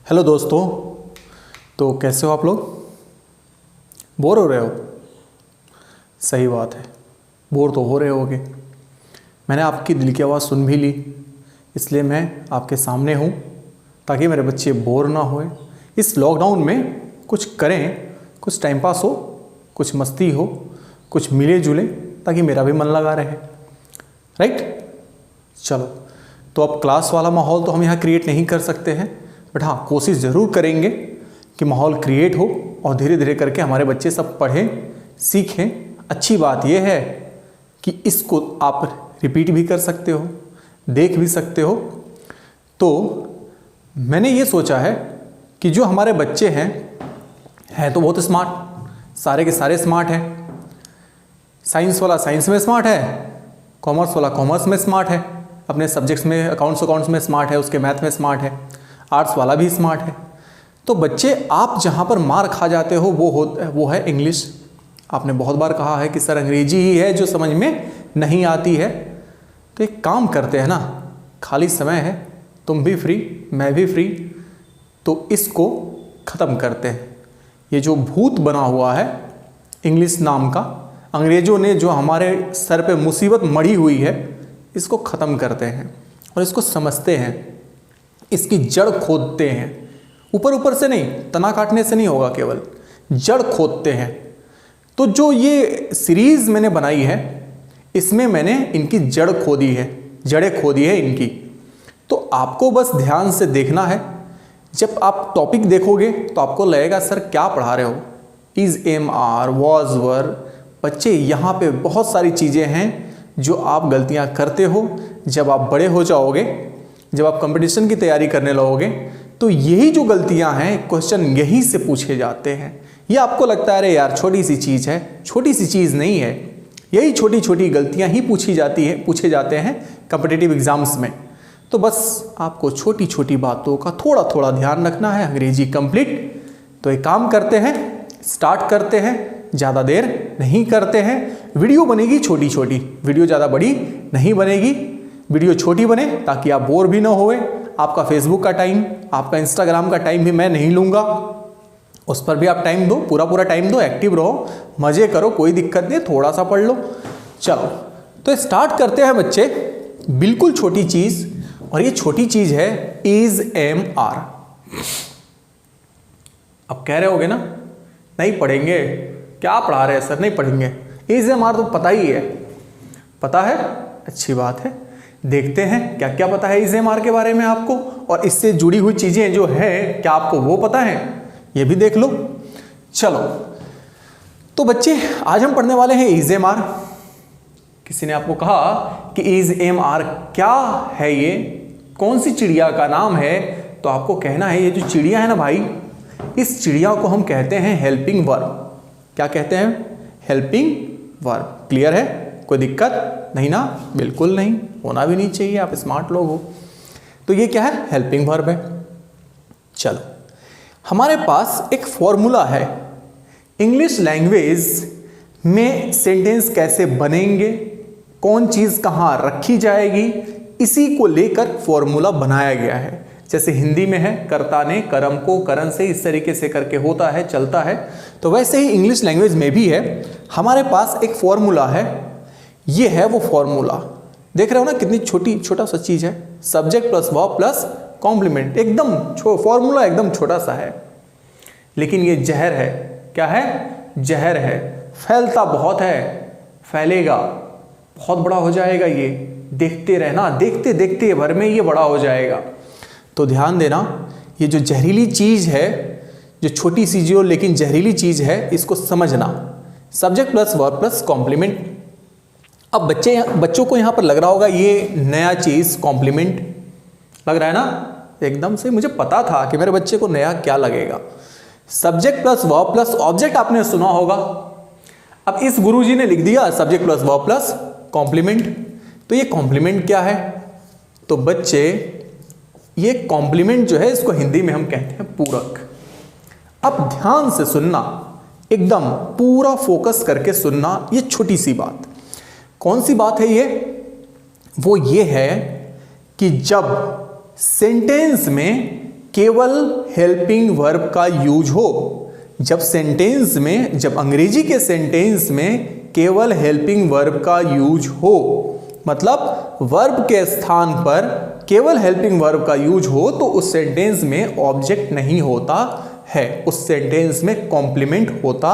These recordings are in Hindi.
हेलो दोस्तों। तो कैसे हो आप लोग? बोर हो रहे हो? सही बात है, बोर तो हो रहे होगे। मैंने आपकी दिल की आवाज़ सुन भी ली, इसलिए मैं आपके सामने हूँ ताकि मेरे बच्चे बोर ना होए। इस लॉकडाउन में कुछ करें, कुछ टाइम पास हो, कुछ मस्ती हो, कुछ मिले जुले, ताकि मेरा भी मन लगा रहे। राइट? चलो, तो अब क्लास वाला माहौल तो हम यहाँ क्रिएट नहीं कर सकते हैं, बट हाँ, कोशिश ज़रूर करेंगे कि माहौल क्रिएट हो और धीरे धीरे करके हमारे बच्चे सब पढ़ें, सीखें। अच्छी बात यह है कि इसको आप रिपीट भी कर सकते हो, देख भी सकते हो। तो मैंने ये सोचा है कि जो हमारे बच्चे हैं तो बहुत स्मार्ट, सारे के सारे स्मार्ट हैं। साइंस वाला साइंस में स्मार्ट है, कॉमर्स वाला कॉमर्स में स्मार्ट है, अपने सब्जेक्ट्स में अकाउंट्स में स्मार्ट है, उसके मैथ में स्मार्ट है, आर्ट्स वाला भी स्मार्ट है। तो बच्चे, आप जहाँ पर मार खा जाते हो वो है इंग्लिश। आपने बहुत बार कहा है कि सर अंग्रेजी ही है जो समझ में नहीं आती है। तो एक काम करते हैं ना, खाली समय है, तुम भी फ्री, मैं भी फ्री, तो इसको ख़त्म करते हैं। ये जो भूत बना हुआ है इंग्लिश नाम का, अंग्रेज़ों ने जो हमारे सर पे मुसीबत मढ़ी हुई है, इसको ख़त्म करते हैं और इसको समझते हैं, इसकी जड़ खोदते हैं। ऊपर ऊपर से नहीं, तना काटने से नहीं होगा, केवल जड़ खोदते हैं। तो जो ये सीरीज़ मैंने बनाई है, इसमें मैंने इनकी जड़ खोदी है, जड़ें खोदी है इनकी। तो आपको बस ध्यान से देखना है। जब आप टॉपिक देखोगे तो आपको लगेगा सर क्या पढ़ा रहे हो, इज़, एम, आर, वॉज, वर। बच्चे, यहाँ पे बहुत सारी चीज़ें हैं जो आप गलतियाँ करते हो। जब आप बड़े हो जाओगे, जब आप कंपटीशन की तैयारी करने लगोगे, तो यही जो गलतियां हैं, क्वेश्चन यही से पूछे जाते हैं। ये आपको लगता है अरे यार छोटी सी चीज़ है, छोटी सी चीज़ नहीं है। यही छोटी छोटी गलतियां ही पूछे जाते हैं कॉम्पिटिटिव एग्जाम्स में। तो बस आपको छोटी छोटी बातों का थोड़ा थोड़ा ध्यान रखना है। अंग्रेजी कंप्लीट। तो एक काम करते हैं, स्टार्ट करते हैं, ज़्यादा देर नहीं करते हैं। वीडियो बनेगी छोटी छोटी, वीडियो ज़्यादा बड़ी नहीं बनेगी। वीडियो छोटी बने ताकि आप बोर भी ना होए। आपका फेसबुक का टाइम, आपका इंस्टाग्राम का टाइम भी मैं नहीं लूँगा, उस पर भी आप टाइम दो, पूरा टाइम दो, एक्टिव रहो, मज़े करो, कोई दिक्कत नहीं, थोड़ा सा पढ़ लो। चलो, तो स्टार्ट करते हैं बच्चे। बिल्कुल छोटी चीज़, और ये छोटी चीज़ है इज़, एम, आर। अब कह रहे होगे ना, नहीं पढ़ेंगे, क्या पढ़ा रहे हैं सर, नहीं पढ़ेंगे। इज़, एम, आर तो पता ही है। पता है, अच्छी बात है। देखते हैं क्या क्या पता है इज़, एम, आर के बारे में आपको, और इससे जुड़ी हुई चीज़ें जो है, क्या आपको वो पता है, ये भी देख लो। चलो, तो बच्चे आज हम पढ़ने वाले हैं इज़, एम, आर। किसी ने आपको कहा कि इज़, एम, आर क्या है, ये कौन सी चिड़िया का नाम है, तो आपको कहना है ये जो चिड़िया है ना भाई, इस चिड़िया को हम कहते हैं हेल्पिंग वर्ब। क्या कहते हैं? Helping verb. क्लियर है? कोई दिक्कत नहीं ना? बिल्कुल नहीं, होना भी नहीं चाहिए, आप स्मार्ट लोग हो। तो ये क्या है? हेल्पिंग वर्ब है। चलो, हमारे पास एक फॉर्मूला है, इंग्लिश लैंग्वेज में सेंटेंस कैसे बनेंगे, कौन चीज़ कहाँ रखी जाएगी, इसी को लेकर फॉर्मूला बनाया गया है। जैसे हिंदी में है कर्ता ने कर्म को करण से इस तरीके से करके होता है, चलता है, तो वैसे ही इंग्लिश लैंग्वेज में भी है। हमारे पास एक फॉर्मूला है, ये है वो फॉर्मूला। देख रहे हो ना कितनी छोटा सा चीज़ है, subject plus verb plus complement. एकदम फॉर्मूला एकदम छोटा सा है, लेकिन ये जहर है। क्या है? जहर है। फैलता बहुत है, फैलेगा, बहुत बड़ा हो जाएगा ये। देखते रहना, देखते देखते भर में ये बड़ा हो जाएगा। तो ध्यान देना, ये जो जहरीली चीज़ है, जो छोटी सी जो लेकिन जहरीली चीज़ है, इसको समझना। Subject plus verb plus complement. अब बच्चों को यहाँ पर लग रहा होगा ये नया चीज़ कॉम्प्लीमेंट लग रहा है ना? एकदम से मुझे पता था कि मेरे बच्चे को नया क्या लगेगा। Subject plus verb plus object आपने सुना होगा। अब इस गुरुजी ने लिख दिया subject plus verb plus complement. तो ये कॉम्प्लीमेंट क्या है? तो बच्चे, ये कॉम्प्लीमेंट जो है, इसको हिंदी में हम कहते हैं पूरक। अब ध्यान से सुनना, एकदम पूरा फोकस करके सुनना। ये छोटी सी बात, कौन सी बात है ये? वो ये है कि जब सेंटेंस में केवल हेल्पिंग वर्ब का यूज हो। जब सेंटेंस में, जब अंग्रेजी के सेंटेंस में केवल हेल्पिंग वर्ब का यूज हो, मतलब वर्ब के स्थान पर केवल हेल्पिंग वर्ब का यूज हो, तो उस सेंटेंस में ऑब्जेक्ट नहीं होता है, उस सेंटेंस में कॉम्प्लीमेंट होता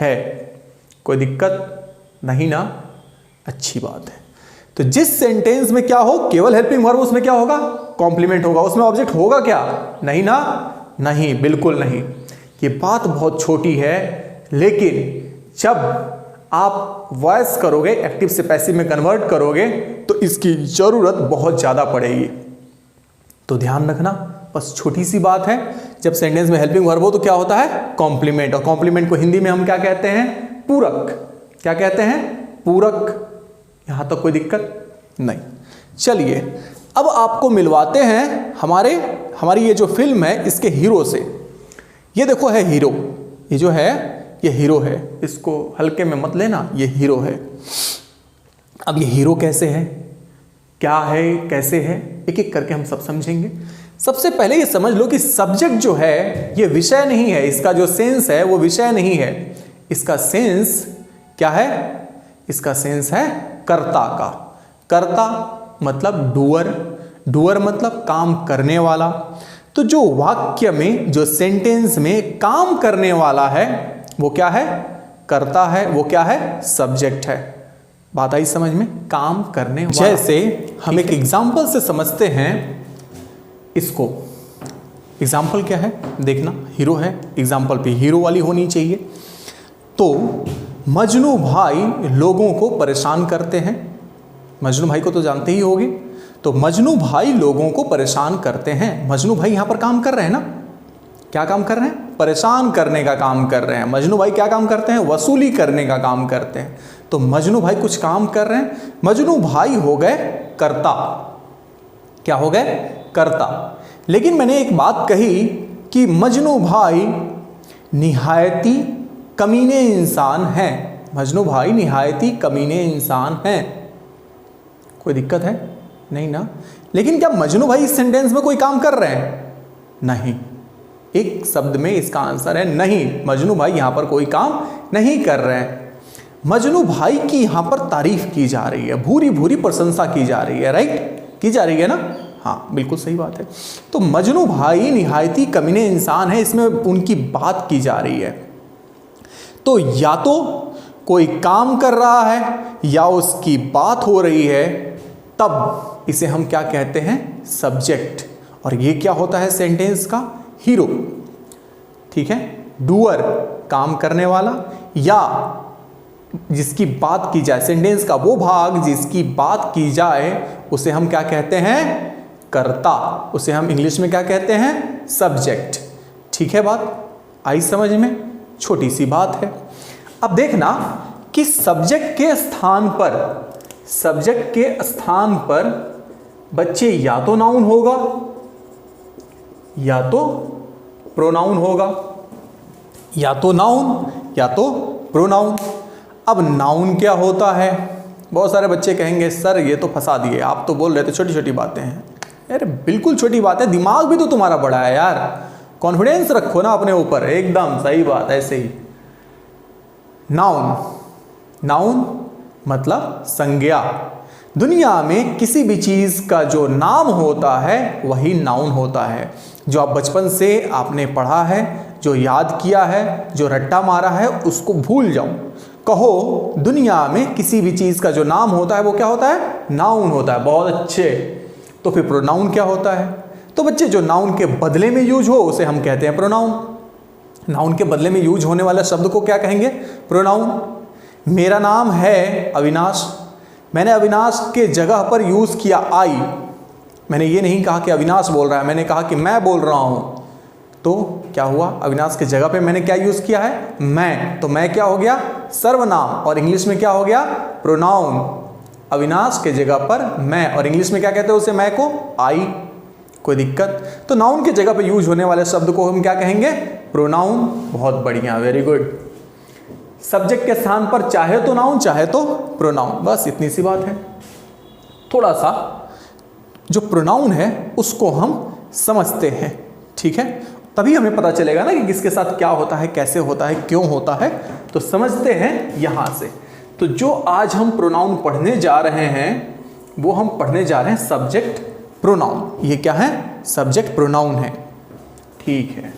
है। कोई दिक्कत नहीं ना? अच्छी बात है। तो जिस सेंटेंस में क्या हो, केवल हेल्पिंग वर्ब, उसमें क्या होगा? कॉम्प्लीमेंट होगा। उसमें ऑब्जेक्ट होगा क्या? नहीं ना? नहीं, बिल्कुल नहीं। ये बात बहुत छोटी है, लेकिन जब आप वॉइस करोगे, एक्टिव से पैसिव में कन्वर्ट करोगे, तो इसकी जरूरत बहुत ज्यादा पड़ेगी। तो ध्यान रखना, बस छोटी सी बात है। जब सेंटेंस में हेल्पिंग वर्ब हो तो क्या होता है? कॉम्प्लीमेंट। और कॉम्प्लीमेंट को हिंदी में हम क्या कहते हैं? पूरक। क्या कहते हैं? पूरक। यहां तक कोई दिक्कत नहीं। चलिए अब आपको मिलवाते हैं हमारी ये जो फिल्म है इसके हीरो से। ये देखो है हीरो, ये जो है ये हीरो है, इसको हल्के में मत लेना, ये हीरो है। अब ये हीरो कैसे है, क्या है, कैसे है, एक एक करके हम सब समझेंगे। सबसे पहले ये समझ लो कि सब्जेक्ट जो है ये विषय नहीं है, इसका जो सेंस है वो विषय नहीं है। इसका सेंस क्या है? इसका सेंस है कर्ता का। कर्ता मतलब डूअर, डूअर मतलब काम करने वाला। तो जो वाक्य में, जो सेंटेंस में काम करने वाला है वो क्या है? कर्ता है। वो क्या है? सब्जेक्ट है। बात आई समझ में? काम करने वाला। जैसे हम एक एग्जाम्पल से समझते हैं इसको। एग्जाम्पल क्या है? देखना, हीरो है, एग्जाम्पल पे हीरो वाली होनी चाहिए। तो मजनू भाई लोगों को परेशान करते हैं। मजनू भाई को तो जानते ही होगे। तो मजनू भाई लोगों को परेशान करते हैं। मजनू भाई यहां पर काम कर रहे हैं ना? क्या काम कर रहे हैं? परेशान करने का काम कर रहे हैं। मजनू भाई क्या काम करते हैं? वसूली करने का काम करते हैं। तो मजनू भाई कुछ काम कर रहे हैं। मजनू भाई हो गए कर्ता। क्या हो गए? कर्ता। लेकिन मैंने एक बात कही कि मजनू भाई निहायती कमीने इंसान हैं। मजनू भाई निहायती कमीने इंसान हैं। कोई दिक्कत है? नहीं ना? लेकिन क्या मजनू भाई इस सेंटेंस में कोई काम कर रहे हैं? नहीं। एक शब्द में इसका आंसर है नहीं, मजनू भाई यहां पर कोई काम नहीं कर रहे हैं। मजनू भाई की यहां पर तारीफ की जा रही है, भूरी भूरी प्रशंसा की जा रही है। राइट? की जा रही है ना? हाँ, बिल्कुल सही बात है। तो मजनू भाई निहायती कमीने इंसान है, इसमें उनकी बात की जा रही है। तो या तो कोई काम कर रहा है या उसकी बात हो रही है, तब इसे हम क्या कहते हैं? सब्जेक्ट। और ये क्या होता है सेंटेंस का? हीरो। ठीक है? डूअर काम करने वाला, या जिसकी बात की जाए, सेंटेंस का वो भाग जिसकी बात की जाए उसे हम क्या कहते हैं? कर्ता। उसे हम इंग्लिश में क्या कहते हैं? सब्जेक्ट। ठीक है? बात आई समझ में? छोटी सी बात है। अब देखना कि सब्जेक्ट के स्थान पर, सब्जेक्ट के स्थान पर बच्चे या तो नाउन होगा या तो प्रोनाउन होगा, या तो नाउन या तो प्रोनाउन। अब नाउन क्या होता है? बहुत सारे बच्चे कहेंगे सर ये तो फंसा दिए, आप तो बोल रहे थे छोटी छोटी बातें हैं। अरे बिल्कुल छोटी बात है, दिमाग भी तो तुम्हारा बड़ा है यार, कॉन्फिडेंस रखो ना अपने ऊपर। एकदम सही बात, ऐसे ही। नाउन, नाउन मतलब संज्ञा। दुनिया में किसी भी चीज का जो नाम होता है वही नाउन होता है। जो आप बचपन से आपने पढ़ा है, जो याद किया है, जो रट्टा मारा है, उसको भूल जाओ। कहो दुनिया में किसी भी चीज का जो नाम होता है वो क्या होता है? नाउन होता है। बहुत अच्छे। तो फिर प्रोनाउन क्या होता है? तो बच्चे जो नाउन के बदले में यूज हो उसे हम कहते हैं प्रोनाउन। नाउन के बदले में यूज होने वाले शब्द को क्या कहेंगे? प्रोनाउन। मेरा नाम है अविनाश, मैंने अविनाश के जगह पर यूज किया आई। मैंने ये नहीं कहा कि अविनाश बोल रहा है, मैंने कहा कि मैं बोल रहा हूं। तो क्या हुआ? अविनाश के जगह पे मैंने क्या यूज किया है? मैं। तो मैं क्या हो गया? सर्वनाम। और इंग्लिश में क्या हो गया? प्रोनाउन। अविनाश के जगह पर मैं, और इंग्लिश में क्या कहते हैं उसे? मैं को? आई। कोई दिक्कत? तो नाउन के जगह पे यूज होने वाले शब्द को हम क्या कहेंगे? प्रोनाउन। बहुत बढ़िया, वेरी गुड। सब्जेक्ट के स्थान पर चाहे तो नाउन चाहे तो प्रोनाउन, बस इतनी सी बात है। थोड़ा सा जो प्रोनाउन है उसको हम समझते हैं। ठीक है, तभी हमें पता चलेगा ना कि किसके साथ क्या होता है, कैसे होता है, क्यों होता है। तो समझते हैं यहां से। तो जो आज हम प्रोनाउन पढ़ने जा रहे हैं वो हम पढ़ने जा रहे हैं सब्जेक्ट प्रोनाउन। ये क्या है? सब्जेक्ट प्रोनाउन है। ठीक है,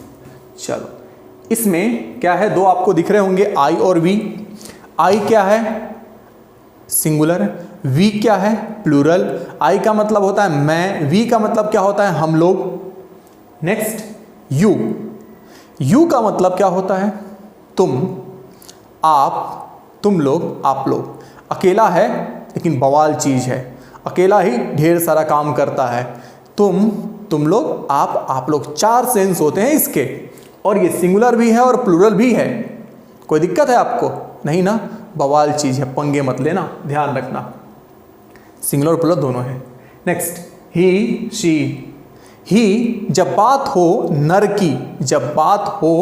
चलो इसमें क्या है, दो आपको दिख रहे होंगे, आई और वी। आई क्या है? सिंगुलर। वी क्या है? प्लूरल। आई का मतलब होता है मैं, वी का मतलब क्या होता है? हम लोग। Next you. यू का मतलब क्या होता है? तुम, आप, तुम लोग, आप लोग। अकेला है लेकिन बवाल चीज है, अकेला ही ढेर सारा काम करता है। तुम लोग, आप लोग, 4 सेंस होते हैं इसके, और ये सिंगुलर भी है और प्लूरल भी है। कोई दिक्कत है आपको? नहीं ना, बवाल चीज है, पंगे मत लेना, ध्यान रखना। सिंगुलर और प्लूरल दोनों है। Next he, she. ही जब बात हो नर की, जब बात हो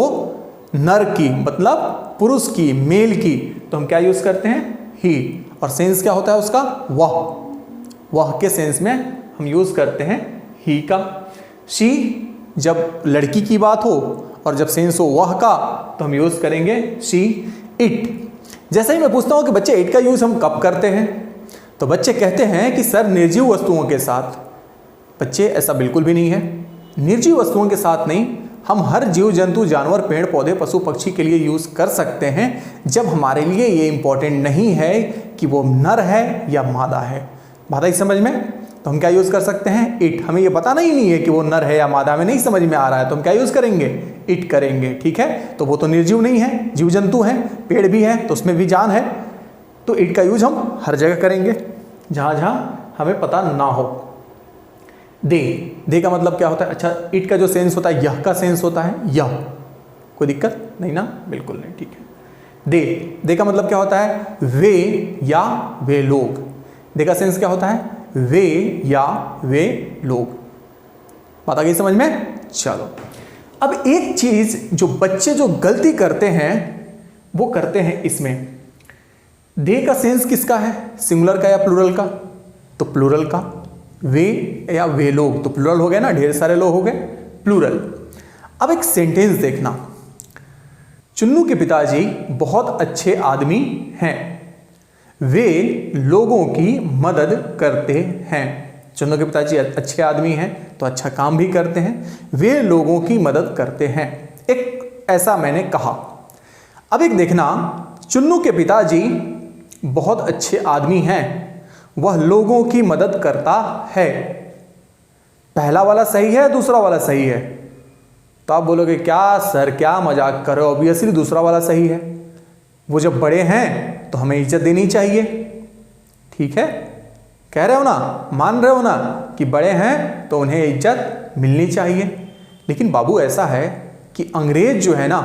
नर की मतलब पुरुष की, मेल की, तो हम क्या यूज करते हैं? ही। और सेंस क्या होता है उसका? वह के सेंस में हम यूज करते हैं ही का। शी जब लड़की की बात हो और जब सेंस हो वह का, तो हम यूज करेंगे शी। इट। जैसे ही मैं पूछता हूं कि बच्चे इट का यूज हम कब करते हैं, तो बच्चे कहते हैं कि सर निर्जीव वस्तुओं के साथ। बच्चे ऐसा बिल्कुल भी नहीं है, निर्जीव वस्तुओं के साथ नहीं, हम हर जीव जंतु, जानवर, पेड़ पौधे, पशु पक्षी के लिए यूज कर सकते हैं जब हमारे लिए ये इंपॉर्टेंट नहीं है कि वो नर है या मादा है। बात आई समझ में? तो हम क्या यूज कर सकते हैं? इट। हमें ये बताना ही नहीं है कि वो नर है या मादा, में नहीं समझ में आ रहा है तो हम क्या यूज करेंगे? इट करेंगे। ठीक है, तो वो तो निर्जीव नहीं है, जीव जंतु है, पेड़ भी है तो उसमें भी जान है, तो इट का यूज हम हर जगह करेंगे जहां जहां हमें पता ना हो। दे का मतलब क्या होता है? अच्छा, इट का जो सेंस होता है यह का सेंस होता है, यह। कोई दिक्कत नहीं ना? बिल्कुल नहीं। ठीक है, दे का मतलब क्या होता है? वे या वे लोग। दे का सेंस क्या होता है? वे या वे लोग। बात आ गई समझ में? चलो, अब एक चीज जो बच्चे जो गलती करते हैं वो करते हैं इसमें। दे का सेंस किसका है? सिंगुलर का या प्लूरल का? तो प्लूरल का। वे या वे लोग तो प्लूरल हो गए ना, ढेर सारे लोग हो गए, प्लूरल। अब एक सेंटेंस देखना, चुन्नू के पिताजी बहुत अच्छे आदमी हैं, वे लोगों की मदद करते हैं। चुन्नू के पिताजी अच्छे आदमी हैं तो अच्छा काम भी करते हैं, वे लोगों की मदद करते हैं। एक ऐसा मैंने कहा। अब एक देखना, चुन्नू के पिताजी बहुत अच्छे आदमी हैं, वह लोगों की मदद करता है। पहला वाला सही है, दूसरा वाला सही है? तो आप बोलोगे क्या सर क्या मजाक कर रहे हो, ऑब्वियसली दूसरा वाला सही है। वो जब बड़े हैं तो हमें इज्जत देनी चाहिए। ठीक है, कह रहे हो ना, मान रहे हो ना कि बड़े हैं तो उन्हें इज्जत मिलनी चाहिए। लेकिन बाबू ऐसा है कि अंग्रेज जो है ना,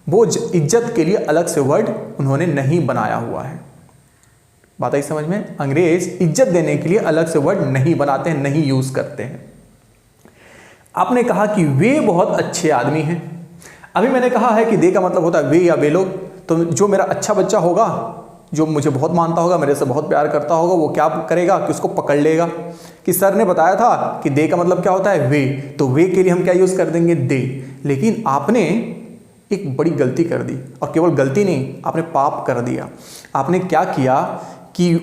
वो इज्जत के लिए अलग से वर्ड उन्होंने नहीं बनाया हुआ है। बात आई समझ में? अंग्रेज इज्जत देने के लिए अलग से वर्ड नहीं बनाते हैं, नहीं यूज करते हैं। आपने कहा कि वे बहुत अच्छे आदमी हैं। अभी मैंने कहा है कि दे का मतलब होता है वे या वे लोग। तो जो मेरा अच्छा बच्चा होगा, जो मुझे बहुत मानता होगा, मेरे से बहुत प्यार करता होगा, वो क्या करेगा कि उसको पकड़ लेगा कि सर ने बताया था कि दे का मतलब क्या होता है? वे। तो वे के लिए हम क्या यूज कर देंगे? दे। लेकिन आपने एक बड़ी गलती कर दी, और केवल गलती नहीं, आपने पाप कर दिया। आपने क्या किया कि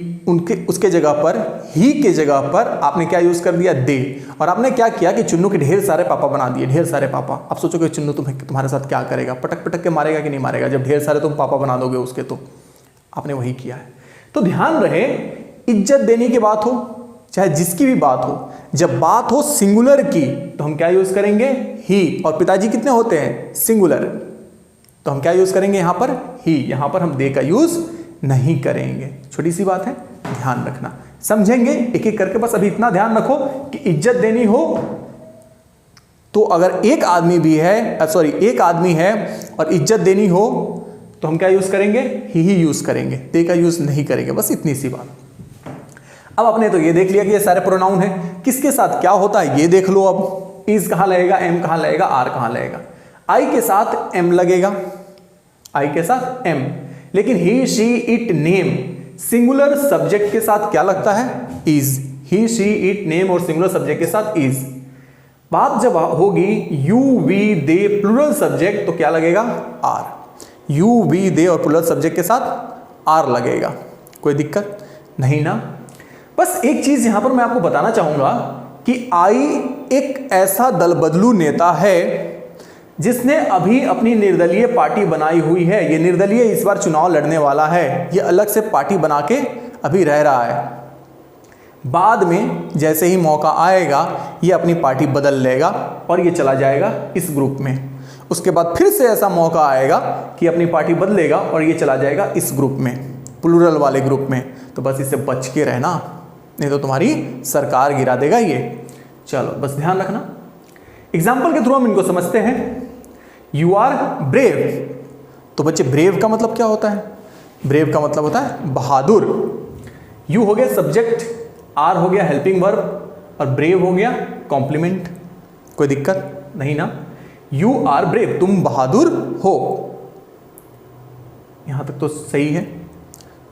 उसके जगह पर, ही के जगह पर आपने क्या यूज कर दिया? दे। और आपने क्या किया कि चुन्नू के ढेर सारे पापा बना दिए, ढेर सारे पापा। अब सोचो कि चुन्नू तुम्हारे साथ क्या करेगा, पटक पटक के मारेगा कि नहीं मारेगा जब ढेर सारे तुम पापा बना दोगे उसके। तो आपने वही किया है। तो ध्यान रहे, इज्जत देने की बात हो चाहे जिसकी भी बात हो, जब बात हो सिंगुलर की तो हम क्या यूज करेंगे? ही। और पिताजी कितने होते हैं? सिंगुलर। तो हम क्या यूज करेंगे यहां पर? ही। यहां पर हम दे का यूज नहीं करेंगे। छोटी सी बात है, ध्यान रखना। समझेंगे एक एक करके, बस अभी इतना ध्यान रखो कि इज्जत देनी हो तो अगर एक आदमी भी है, एक आदमी है और इज्जत देनी हो तो हम क्या यूज करेंगे? ही यूज करेंगे, दे का यूज नहीं करेंगे। बस इतनी सी बात। अब आपने तो ये देख लिया कि ये सारे प्रोनाउन है, किसके साथ क्या होता है ये देख लो। अब इज कहां लगेगा, एम कहां लगेगा, आर कहां लगेगा? आई के साथ एम लगेगा, आई के साथ एम। लेकिन he she it name singular subject के साथ क्या लगता है? Is. He she it name और सिंगुलर सब्जेक्ट के साथ इज। बात जब होगी you we they plural subject तो क्या लगेगा? आर। यू वी दे और प्लूरल सब्जेक्ट के साथ आर लगेगा। कोई दिक्कत नहीं ना? बस एक चीज यहां पर मैं आपको बताना चाहूंगा कि आई एक ऐसा दल बदलू नेता है जिसने अभी अपनी निर्दलीय पार्टी बनाई हुई है। ये निर्दलीय इस बार चुनाव लड़ने वाला है, ये अलग से पार्टी बना के अभी रह रहा है। बाद में जैसे ही मौका आएगा ये अपनी पार्टी बदल लेगा और ये चला जाएगा इस ग्रुप में। उसके बाद फिर से ऐसा मौका आएगा कि अपनी पार्टी बदलेगा और ये चला जाएगा इस ग्रुप में, प्लूरल वाले ग्रुप में। तो बस इससे बच के रहना, नहीं तो तुम्हारी सरकार गिरा देगा ये। चलो बस ध्यान रखना। एग्जाम्पल के थ्रू हम इनको समझते हैं। You are brave. तो बच्चे ब्रेव का मतलब क्या होता है? ब्रेव का मतलब होता है बहादुर। यू हो गया सब्जेक्ट, आर हो गया हेल्पिंग वर्ब और ब्रेव हो गया कॉम्प्लीमेंट। कोई दिक्कत नहीं ना? यू आर ब्रेव, तुम बहादुर हो। यहां तक तो सही है,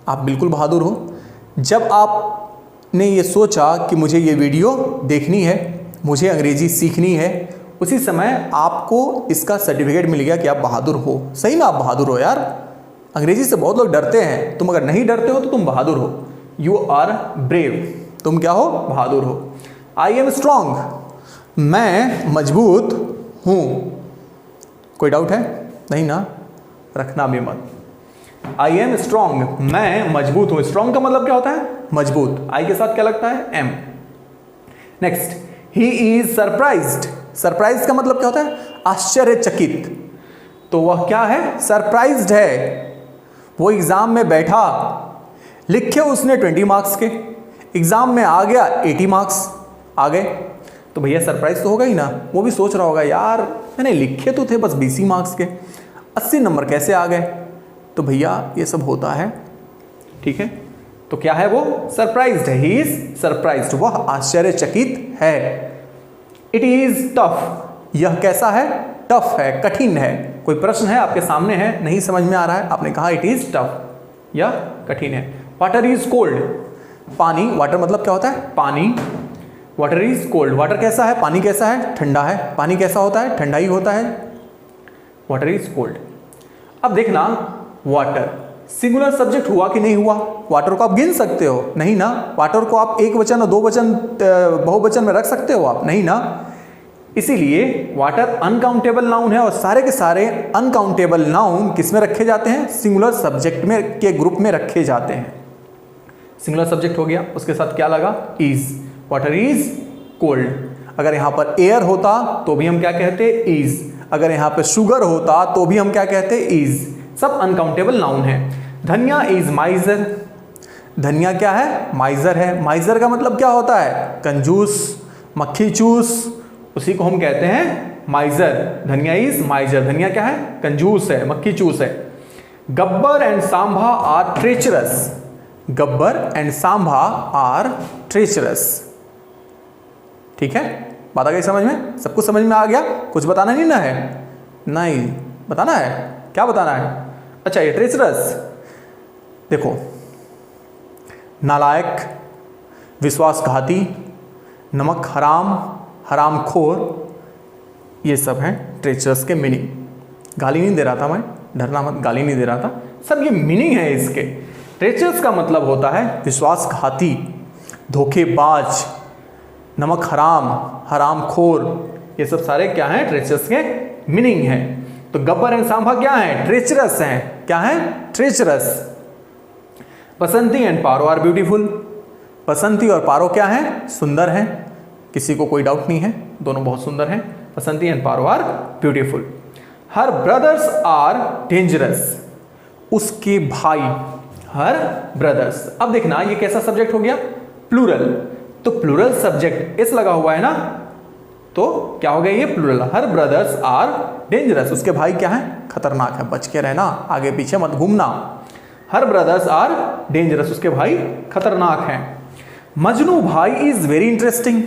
आप बिल्कुल बहादुर हो। जब आपने ये सोचा कि मुझे ये वीडियो देखनी है, मुझे अंग्रेजी सीखनी है, उसी समय आपको इसका सर्टिफिकेट मिल गया कि आप बहादुर हो। सही में आप बहादुर हो यार। अंग्रेजी से बहुत लोग डरते हैं, तुम अगर नहीं डरते हो तो तुम बहादुर हो। यू आर ब्रेव, तुम क्या हो? बहादुर हो। आई एम स्ट्रांग, मैं मजबूत हूं। कोई डाउट है? नहीं ना? रखना भी मत। आई एम स्ट्रांग, मैं मजबूत हूं। स्ट्रांग का मतलब क्या होता है? मजबूत। आई के साथ क्या लगता है? Am. Next, he is surprised. Surprise का मतलब क्या होता है? आश्चर्यचकित। तो वह क्या है? सरप्राइज्ड है। वो एग्जाम में बैठा, लिखे उसने 20 मार्क्स के, एग्जाम में आ गया 80 मार्क्स आ गए, तो भैया सरप्राइज तो होगा ही ना। वो भी सोच रहा होगा यार मैंने लिखे तो थे बस 20 मार्क्स के, 80 नंबर कैसे आ गए? तो भैया ये सब होता है, ठीक है। तो क्या है वो? सरप्राइज्ड है। ही इज सरप्राइज्ड, वह आश्चर्यचकित है। इट इज टफ, यह कैसा है? टफ है, कठिन है। कोई प्रश्न है आपके सामने है, नहीं समझ में आ रहा है, आपने कहा इट इज टफ, यह कठिन है। वाटर इज कोल्ड, पानी, वाटर मतलब क्या होता है? पानी। वाटर इज कोल्ड, वाटर कैसा है? पानी कैसा है? ठंडा है। पानी कैसा होता है? ठंडा ही होता है। Water is cold. अब देखना, वाटर सिंगुलर सब्जेक्ट हुआ कि नहीं हुआ? वाटर को आप गिन सकते हो? नहीं ना। वाटर को आप एक वचन और दो वचन बहुवचन में रख सकते हो आप? नहीं ना। इसीलिए वाटर अनकाउंटेबल नाउन है और सारे के सारे अनकाउंटेबल नाउन किस में रखे जाते हैं? सिंगुलर सब्जेक्ट में के ग्रुप में रखे जाते हैं। सिंगुलर सब्जेक्ट हो गया, उसके साथ क्या लगा? इज। Water is cold. अगर यहां पर एयर होता तो भी हम क्या कहते? इज। अगर यहां पर शुगर होता तो भी हम क्या कहते? इज। सब अनकाउंटेबल नाउन है। धनिया इज माइजर, धनिया क्या है? माइजर है। माइजर का मतलब क्या होता है? कंजूस, मक्खी चूस, उसी को हम कहते हैं माइजर। धनिया इज माइजर, धनिया क्या है? कंजूस है, मक्खी चूस है। Gabbar and Sambha are treacherous, Gabbar and Sambha are treacherous. ठीक है, बात आ गई समझ में? सब कुछ समझ में आ गया? कुछ बताना नहीं ना है? नहीं बताना है। क्या बताना है? अच्छा, ये ट्रेचरस देखो, नालायक, विश्वासघाती, नमक हराम, हरामखोर, ये सब हैं ट्रेचरस के मीनिंग। गाली नहीं दे रहा था मैं, डरना मत, गाली नहीं दे रहा था, सब ये मीनिंग है इसके। ट्रेचरस का मतलब होता है विश्वासघाती, धोखेबाज, नमक हराम, हरामखोर, ये सब सारे क्या हैं? ट्रेचरस के मीनिंग हैं। तो गब्बर एंड सांभा क्या है? ट्रेचरस हैं। क्या है? Treacherous. Basanti and Paro are beautiful, Basanti और पारो क्या है? सुंदर हैं, किसी को कोई डाउट नहीं है, दोनों बहुत सुंदर हैं। Basanti and Paro are beautiful. Her brothers are dangerous, उसके भाई, हर ब्रदर्स। अब देखना ये कैसा सब्जेक्ट हो गया? प्लूरल। तो प्लूरल सब्जेक्ट एस लगा हुआ है ना, तो क्या हो गया ये? Plural. Her brothers are dangerous, उसके भाई क्या है? खतरनाक है, बच के रहना, आगे पीछे मत घूमना। हर ब्रदर्स आर डेंजरस, उसके भाई खतरनाक हैं। मजनू भाई इज वेरी इंटरेस्टिंग,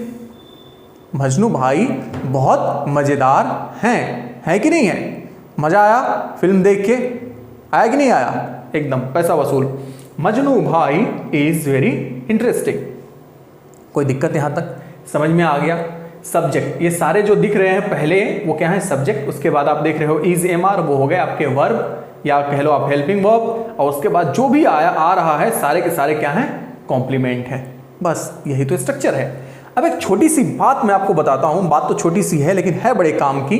मजनू भाई बहुत मजेदार हैं, है कि नहीं है? मजा आया फिल्म देख के? आया कि नहीं आया? एकदम पैसा वसूल। मजनू भाई इज वेरी इंटरेस्टिंग। कोई दिक्कत यहां तक समझ में आ गया? सब्जेक्ट। ये सारे जो दिख रहे हैं पहले वो क्या है, सब्जेक्ट। उसके बाद आप देख रहे हो इज एम आर, वो हो गए आपके वर्ब या कह लो आप हेल्पिंग वर्ब। और उसके बाद जो भी आ रहा है सारे के सारे क्या है, कॉम्प्लीमेंट है। बस यही तो स्ट्रक्चर है। अब एक छोटी सी बात मैं आपको बताता हूं, बात तो छोटी सी है लेकिन है बड़े काम की।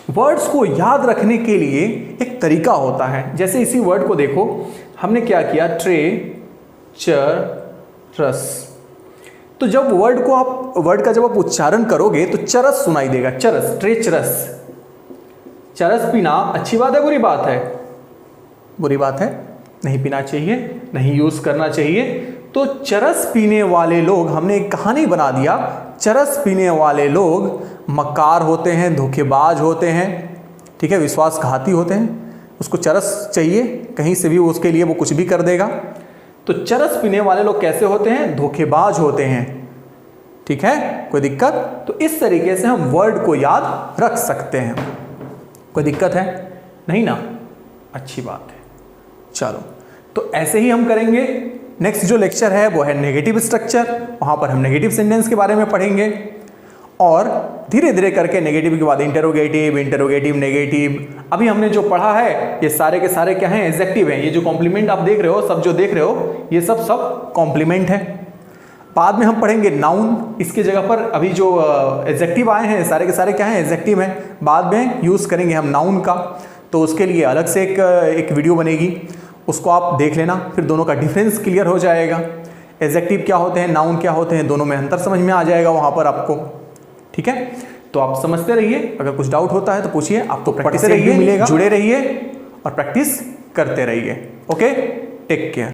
वर्ड्स को याद रखने के लिए एक तरीका होता है। जैसे इसी वर्ड को देखो, हमने क्या किया, ट्रे चरस। तो जब वर्ड का जब आप उच्चारण करोगे तो चरस सुनाई देगा, चरस, ट्रे चरस। चरस पीना अच्छी बात है, बुरी बात है? बुरी बात है, नहीं पीना चाहिए, नहीं यूज करना चाहिए। तो चरस पीने वाले लोग, हमने एक कहानी बना दिया, चरस पीने वाले लोग मक्कार होते हैं, धोखेबाज होते हैं, ठीक है, विश्वासघाती होते हैं। उसको चरस चाहिए कहीं से भी, उसके लिए वो कुछ भी कर देगा। तो चरस पीने वाले लोग कैसे होते हैं, धोखेबाज होते हैं, ठीक है, कोई दिक्कत? तो इस तरीके से हम वर्ड को याद रख सकते हैं। कोई दिक्कत है? नहीं ना, अच्छी बात है। चलो, तो ऐसे ही हम करेंगे। नेक्स्ट जो लेक्चर है वो है नेगेटिव स्ट्रक्चर। वहां पर हम नेगेटिव सेंटेंस के बारे में पढ़ेंगे और धीरे धीरे करके नेगेटिव के बाद इंटरोगेटिव, इंटरोगेटिव नेगेटिव। अभी हमने जो पढ़ा है ये सारे के सारे क्या हैं, एडजेक्टिव हैं। ये जो कॉम्प्लीमेंट आप देख रहे हो, सब जो देख रहे हो ये सब कॉम्प्लीमेंट है। बाद में हम पढ़ेंगे नाउन। इसकी जगह पर अभी जो एडजेक्टिव आए हैं सारे के सारे क्या हैं, एडजेक्टिव हैं। बाद में यूज करेंगे हम नाउन का, तो उसके लिए अलग से एक वीडियो बनेगी, उसको आप देख लेना, फिर दोनों का डिफरेंस क्लियर हो जाएगा। एडजेक्टिव क्या होते हैं, नाउन क्या होते हैं, दोनों में अंतर समझ में आ जाएगा वहां पर आपको, ठीक है। तो आप समझते रहिए, अगर कुछ डाउट होता है तो पूछिए। आप तो प्रैक्टिस रहिए, जुड़े रहिए और प्रैक्टिस करते रहिए। Okay, take care.